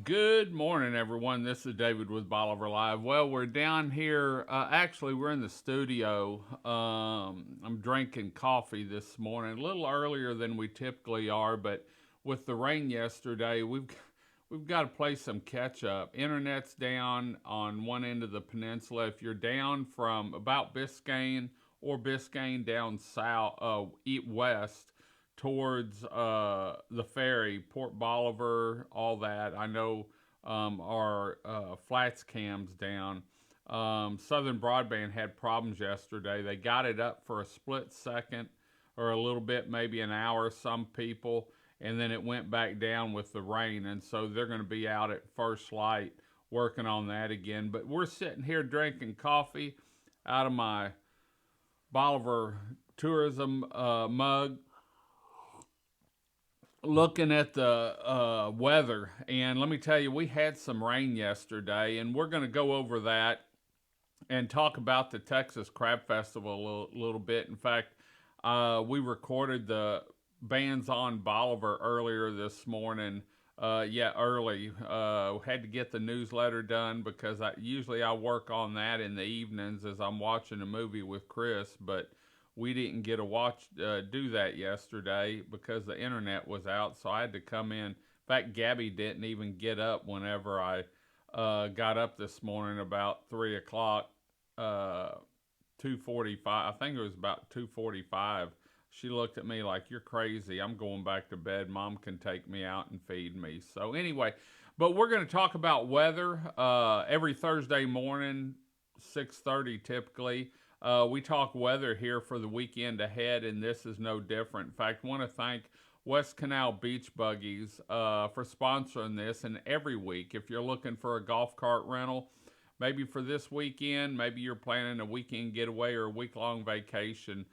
Good morning, everyone. This is David with Bolivar Live. Well, we're down here. Actually, we're in the studio. I'm drinking coffee this morning, a little earlier than we typically are, but with the rain yesterday, we've got to play some catch up. Internet's down on one end of the peninsula. If you're down from about Biscayne or Biscayne down south, west towards the ferry, Port Bolivar, all that. I know our flats cams down. Southern Broadband had problems yesterday. They got it up for a split second or a little bit, maybe an hour, some people, and then it went back down with the rain. And so they're going to be out at first light working on that again. But we're sitting here drinking coffee out of my Bolivar tourism mug, looking at the weather. And let me tell you, we had some rain yesterday, and we're going to go over that and talk about the Texas Crab Festival a little bit. In fact, we recorded the Bands on Bolivar earlier this morning. Early. Had to get the newsletter done because usually I work on that in the evenings as I'm watching a movie with Chris, but we didn't get to do that yesterday because the internet was out, so I had to come in. In fact, Gabby didn't even get up whenever I got up this morning about 3 o'clock, 2:45. I think it was about 2:45. She looked at me like, "You're crazy. I'm going back to bed. Mom can take me out and feed me." So anyway, but we're going to talk about weather every Thursday morning, 6:30 typically. We talk weather here for the weekend ahead, and this is no different. In fact, I want to thank West Canal Beach Buggies for sponsoring this. And every week, if you're looking for a golf cart rental, maybe for this weekend, maybe you're planning a weekend getaway or a week-long vacation,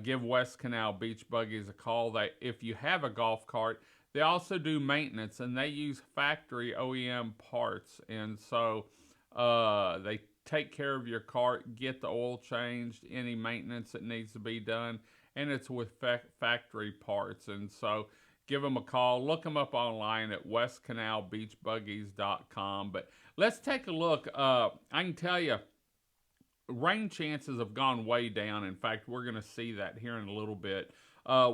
give West Canal Beach Buggies a call. If you have a golf cart, they also do maintenance, and they use factory OEM parts. And so they take care of your cart, get the oil changed, any maintenance that needs to be done, and it's with factory parts. And so give them a call. Look them up online at westcanalbeachbuggies.com. But let's take a look. I can tell you, rain chances have gone way down. In fact, we're going to see that here in a little bit.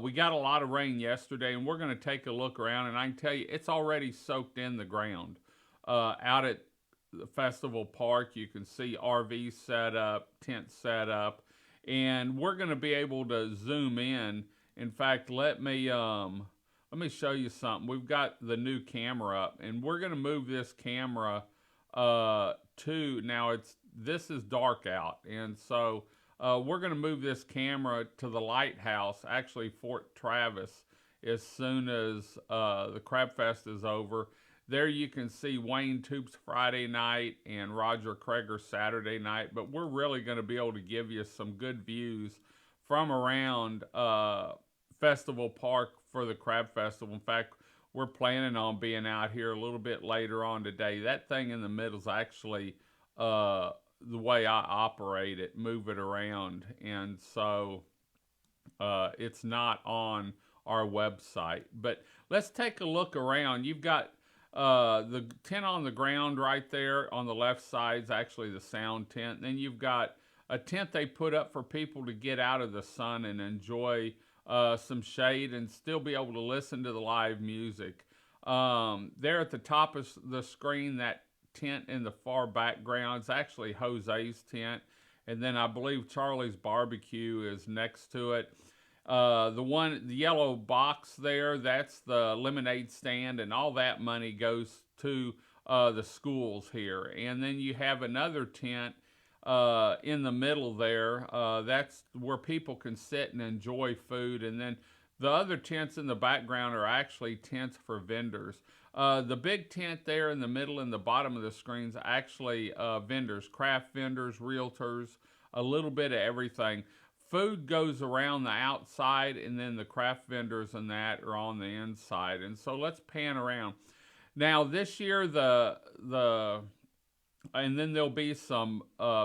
We got a lot of rain yesterday, and we're going to take a look around, and I can tell you it's already soaked in the ground. Out at the festival park, you can see RVs set up, tents set up, and we're going to be able to zoom in. In fact, let me show you something. We've got the new camera up, and we're going to move this camera to now. This is dark out, and so we're going to move this camera to the lighthouse, actually Fort Travis, as soon as the Crab Fest is over. There you can see Wayne Toops Friday night and Roger Kreger Saturday night, but we're really going to be able to give you some good views from around Festival Park for the Crab Festival. In fact, we're planning on being out here a little bit later on today. That thing in the middle is actually the way I operate it, move it around, and so it's not on our website. But let's take a look around. You've got the tent on the ground right there on the left side is actually the sound tent. Then you've got a tent they put up for people to get out of the sun and enjoy some shade and still be able to listen to the live music. There at the top of the screen, that tent in the far background is actually Jose's tent. And then I believe Charlie's Barbecue is next to it. The yellow box there, that's the lemonade stand, and all that money goes to the schools here. And then you have another tent in the middle there. That's where people can sit and enjoy food. And then the other tents in the background are actually tents for vendors. The big tent there in the middle and the bottom of the screen is actually vendors, craft vendors, realtors, a little bit of everything. Food goes around the outside, and then the craft vendors and that are on the inside. And so let's pan around. Now this year, and then there'll be some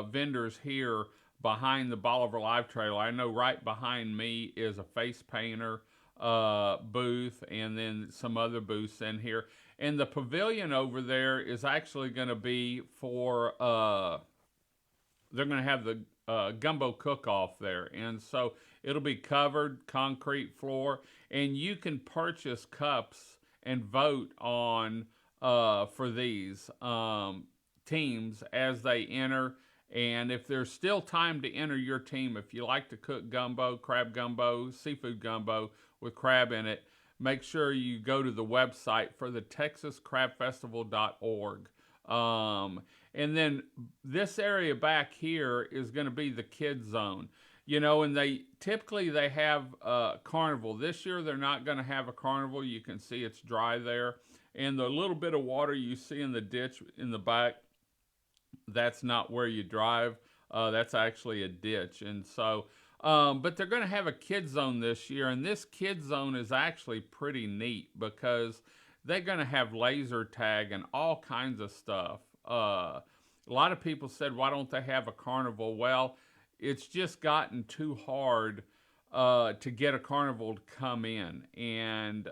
vendors here behind the Bolivar Live trailer. I know right behind me is a face painter. booth, and then some other booths in here. And the pavilion over there is actually going to be for, they're going to have the gumbo cook-off there. And so it'll be covered concrete floor, and you can purchase cups and vote on for these teams as they enter. And if there's still time to enter your team, if you like to cook gumbo, crab gumbo, seafood gumbo with crab in it, make sure you go to the website for the TexasCrabFestival.org. And then this area back here is going to be the kids zone. You know, and they have a carnival. This year they're not going to have a carnival. You can see it's dry there. And the little bit of water you see in the ditch in the back, that's not where you drive. That's actually a ditch. And so, but they're going to have a kids zone this year. And this kids zone is actually pretty neat because they're going to have laser tag and all kinds of stuff. A lot of people said, why don't they have a carnival? Well, it's just gotten too hard to get a carnival to come in. And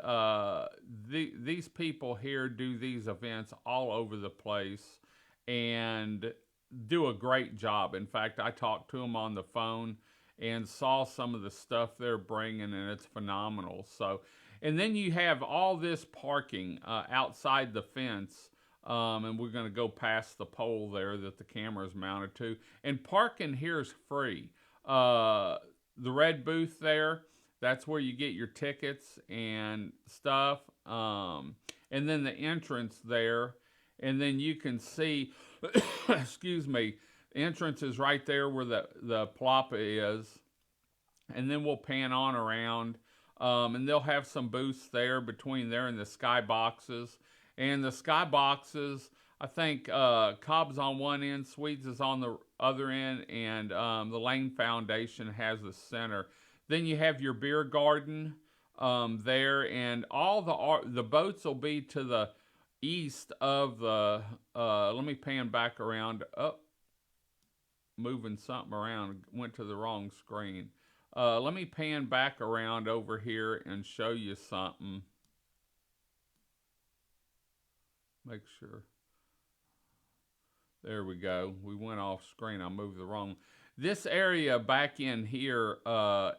these people here do these events all over the place and do a great job. In fact, I talked to them on the phone and saw some of the stuff they're bringing, and it's phenomenal. So, and then you have all this parking outside the fence. And we're going to go past the pole there that the camera is mounted to. And parking here is free. The red booth there, that's where you get your tickets and stuff. And then the entrance there. And then you can see, excuse me, entrance is right there where the plapa is. And then we'll pan on around. And they'll have some booths there between there and the sky boxes. And the sky boxes, I think Cobb's on one end, Swedes is on the other end, and the Lane Foundation has the center. Then you have your beer garden there, and all the boats will be to the east of the, let me pan back around, moving something around, went to the wrong screen. Let me pan back around over here and show you something. Make sure. There we go. We went off screen. I moved the wrong. This area back in here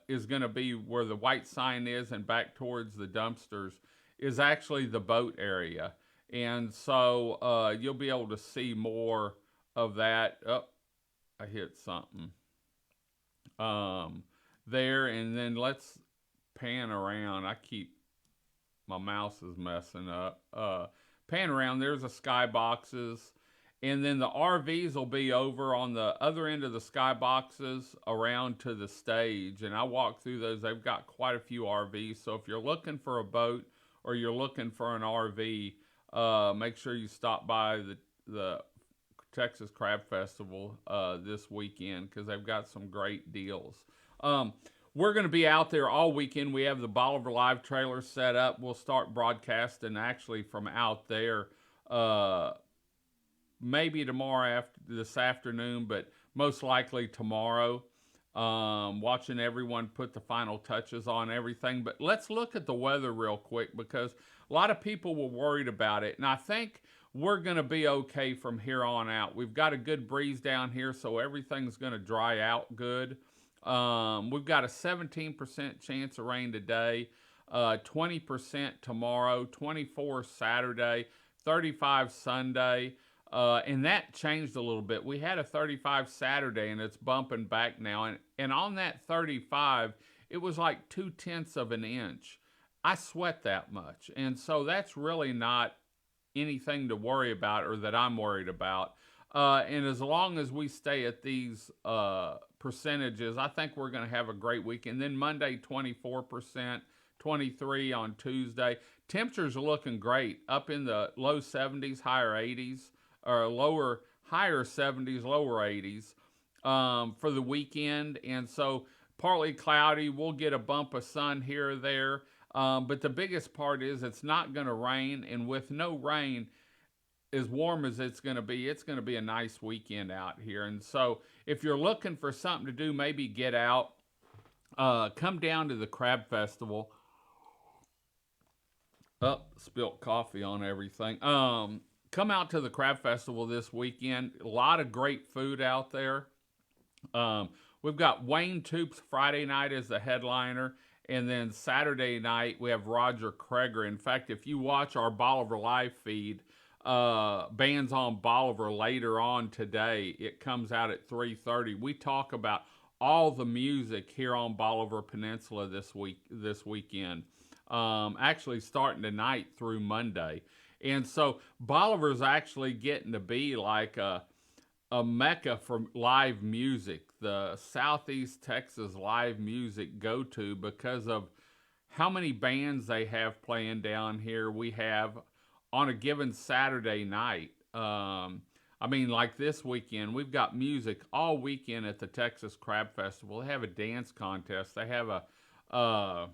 is going to be where the white sign is, and back towards the dumpsters is actually the boat area. And so you'll be able to see more of that. Oh, I hit something. There, and then let's pan around. My mouse is messing up. Pan around, there's the sky boxes, and then the RVs will be over on the other end of the sky boxes around to the stage, and I walked through those. They've got quite a few RVs, so if you're looking for a boat or you're looking for an RV, make sure you stop by the Texas Crab Festival this weekend, because they've got some great deals. We're going to be out there all weekend. We have the Bolivar Live trailer set up. We'll start broadcasting actually from out there maybe tomorrow this afternoon, but most likely tomorrow. Watching everyone put the final touches on everything. But let's look at the weather real quick, because a lot of people were worried about it. And I think we're going to be okay from here on out. We've got a good breeze down here, so everything's going to dry out good. We've got a 17% chance of rain today, 20% tomorrow, 24 Saturday, 35 Sunday, and that changed a little bit. We had a 35 Saturday, and it's bumping back now, and on that 35, it was like 0.2 of an inch. I sweat that much, and so that's really not anything to worry about, or that I'm worried about. And as long as we stay at these percentages, I think we're going to have a great week. And then Monday, 24%, 23 on Tuesday. Temperatures are looking great, up in the low 70s, higher 80s, or higher 70s, lower 80s for the weekend. And so partly cloudy. We'll get a bump of sun here or there. But the biggest part is it's not going to rain. And with no rain, as warm as it's going to be a nice weekend out here. And so if you're looking for something to do, maybe get out, come down to the Crab Festival. Spilt coffee on everything. Come out to the Crab Festival this weekend. A lot of great food out there. Um, we've got Wayne Toops Friday night as the headliner, and then Saturday night we have Roger Kreger. In fact, if you watch our Bolivar live feed, bands on Bolivar later on today, it comes out at 3:30. We talk about all the music here on Bolivar Peninsula this weekend. Actually starting tonight through Monday. And so Bolivar's actually getting to be like a mecca for live music, the Southeast Texas live music go to because of how many bands they have playing down here. We have on a given Saturday night. I mean, like this weekend, we've got music all weekend at the Texas Crab Festival. They have a dance contest. They have a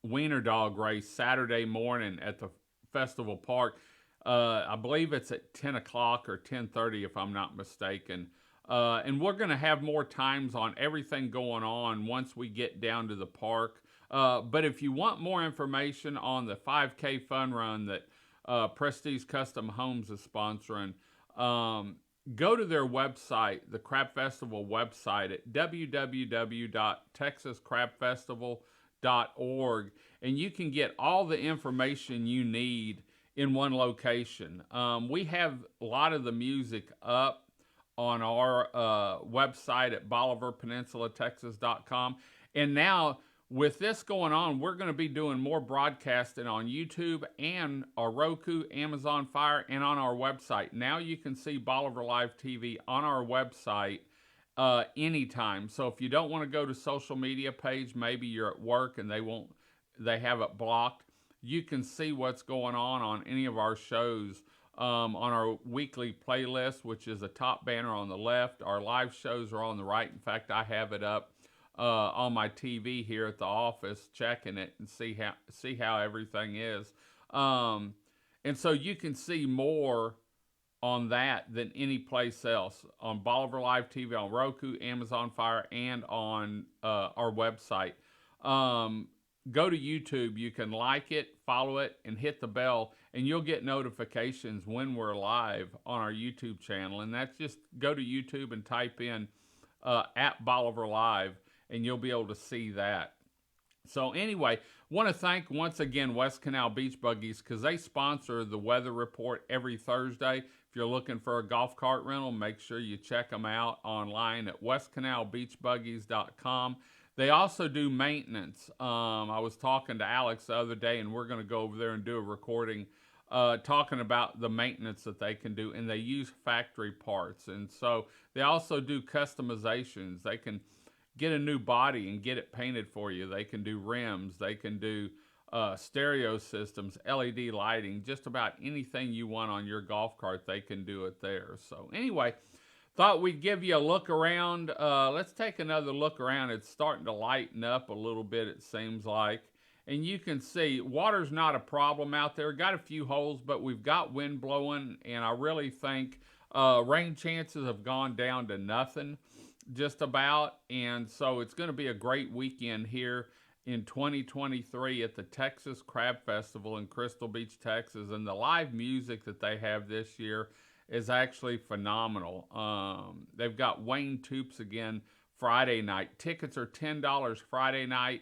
wiener dog race Saturday morning at the festival park. I believe it's at 10 o'clock or 10:30 if I'm not mistaken. And we're going to have more times on everything going on once we get down to the park. But if you want more information on the 5K fun run that Prestige Custom Homes is sponsoring, go to their website, the Crab Festival website at www.texascrabfestival.org, and you can get all the information you need in one location. We have a lot of the music up on our website at BolivarPeninsulaTexas.com. And now, with this going on, we're going to be doing more broadcasting on YouTube and our Roku, Amazon Fire, and on our website. Now you can see Bolivar Live TV on our website anytime. So if you don't want to go to social media page, maybe you're at work and they have it blocked, you can see what's going on any of our shows on our weekly playlist, which is the top banner on the left. Our live shows are on the right. In fact, I have it up on my TV here at the office, checking it and see how everything is. And so you can see more on that than any place else on Bolivar Live TV, on Roku, Amazon Fire, and on our website. Go to YouTube. You can like it, follow it, and hit the bell, and you'll get notifications when we're live on our YouTube channel. And that's just go to YouTube and type in at Bolivar Live, and you'll be able to see that. So anyway, want to thank once again West Canal Beach Buggies because they sponsor the weather report every Thursday. If you're looking for a golf cart rental, make sure you check them out online at westcanalbeachbuggies.com. They also do maintenance. I was talking to Alex the other day, and we're going to go over there and do a recording talking about the maintenance that they can do, and they use factory parts. And so they also do customizations. They can get a new body and get it painted for you. They can do rims. They can do stereo systems, LED lighting, just about anything you want on your golf cart, they can do it there. So anyway, thought we'd give you a look around. Let's take another look around. It's starting to lighten up a little bit, it seems like. And you can see water's not a problem out there. Got a few holes, but we've got wind blowing, and I really think rain chances have gone down to nothing just about. And so it's going to be a great weekend here in 2023 at the Texas Crab Festival in Crystal Beach, Texas. And the live music that they have this year is actually phenomenal. They've got Wayne Toops again Friday night. Tickets are $10 Friday night,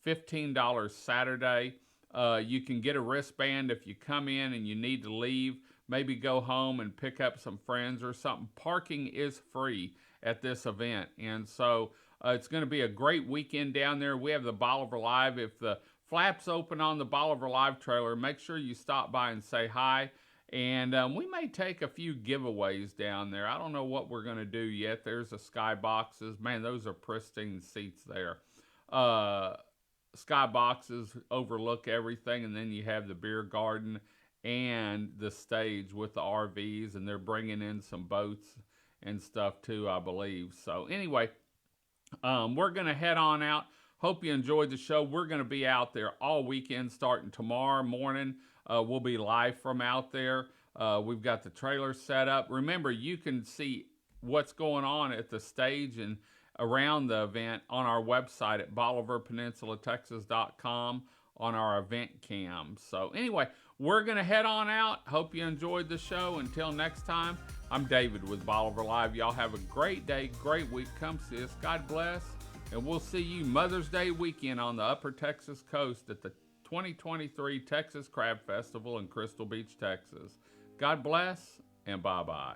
$15 Saturday. You can get a wristband if you come in and you need to leave, maybe go home and pick up some friends or something. Parking is free at this event, and so it's going to be a great weekend down there. We have the Bolivar Live. If the flaps open on the Bolivar Live trailer, make sure you stop by and say hi. And we may take a few giveaways down there. I don't know what we're going to do yet. There's the sky boxes. Man, those are pristine seats there. Sky boxes overlook everything, and then you have the beer garden and the stage with the RVs, and they're bringing in some boats and stuff too, I believe. So anyway, we're going to head on out. Hope you enjoyed the show. We're going to be out there all weekend starting tomorrow morning. We'll be live from out there. We've got the trailer set up. Remember, you can see what's going on at the stage and around the event on our website at BolivarPeninsulaTexas.com on our event cams. So anyway, we're going to head on out. Hope you enjoyed the show. Until next time, I'm David with Bolivar Live. Y'all have a great day, great week. Come see us. God bless. And we'll see you Mother's Day weekend on the Upper Texas coast at the 2023 Texas Crab Festival in Crystal Beach, Texas. God bless and bye-bye.